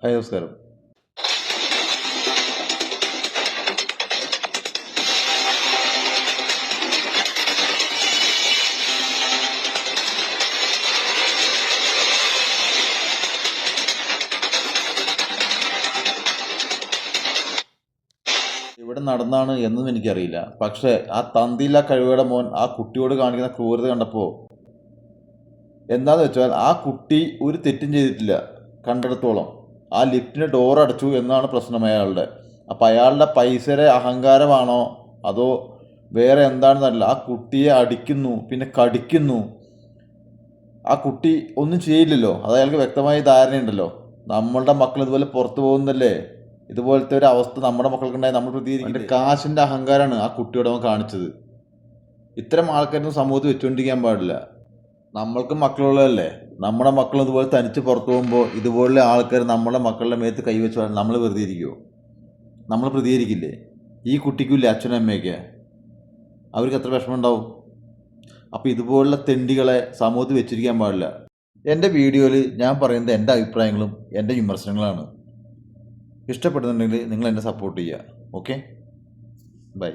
Hi, നമസ്കാരം. ഇവിടെ നടന്നാണ് എന്നും എനിക്കറിയില്ല. പക്ഷേ ആ തന്തിയില്ല കഴിവുകളുടെ മോൻ ആ കുട്ടിയോട് കാണിക്കുന്ന ക്രൂരത കണ്ടപ്പോൾ എന്താന്ന് വെച്ചാൽ ആ കുട്ടി ഒരു തെറ്റും ചെയ്തിട്ടില്ല കണ്ടിടത്തോളം. ആ ലിഫ്റ്റിൻ്റെ ഡോർ അടച്ചു എന്നാണ് പ്രശ്നം അയാളുടെ. അപ്പം അയാളുടെ പൈസയുടെ അഹങ്കാരമാണോ അതോ വേറെ എന്താണെന്നല്ല, ആ കുട്ടിയെ അടിക്കുന്നു, പിന്നെ കടിക്കുന്നു. ആ കുട്ടി ഒന്നും ചെയ്യില്ലല്ലോ, അത് അയാൾക്ക് വ്യക്തമായ ധാരണയുണ്ടല്ലോ. നമ്മളുടെ മക്കൾ ഇതുപോലെ പുറത്തു പോകുന്നല്ലേ, ഇതുപോലത്തെ ഒരു അവസ്ഥ നമ്മുടെ മക്കൾക്കുണ്ടായി നമ്മൾ പ്രതികരിക്കും. കാശിൻ്റെ അഹങ്കാരമാണ് ആ കുട്ടിയോട് അവൻ കാണിച്ചത്. ഇത്തരം ആൾക്കാരൊന്നും സമൂഹത്തിൽ വെച്ചുകൊണ്ടിരിക്കാൻ പാടില്ല. നമ്മൾക്കും മക്കളുള്ളതല്ലേ. നമ്മുടെ മക്കൾ ഇതുപോലെ തനിച്ച് പുറത്തു പോകുമ്പോൾ ഇതുപോലുള്ള ആൾക്കാർ നമ്മുടെ മക്കളുടെ മേത്ത് കൈവച്ച് നമ്മൾ വെറുതെ ഇരിക്കുമോ? നമ്മൾ പ്രതികരിക്കില്ലേ? ഈ കുട്ടിക്കില്ലേ അച്ഛനും അമ്മയൊക്കെ, അവർക്ക് എത്ര വിഷമം ഉണ്ടാവും? അപ്പോൾ ഇതുപോലുള്ള തെണ്ടികളെ സമൂഹത്തിൽ വെച്ചിരിക്കാൻ പാടില്ല. എൻ്റെ വീഡിയോയിൽ ഞാൻ പറയുന്നത് എൻ്റെ അഭിപ്രായങ്ങളും എൻ്റെ വിമർശനങ്ങളാണ്. ഇഷ്ടപ്പെടുന്നുണ്ടെങ്കിൽ നിങ്ങൾ എന്നെ സപ്പോർട്ട് ചെയ്യുക. Okay, by.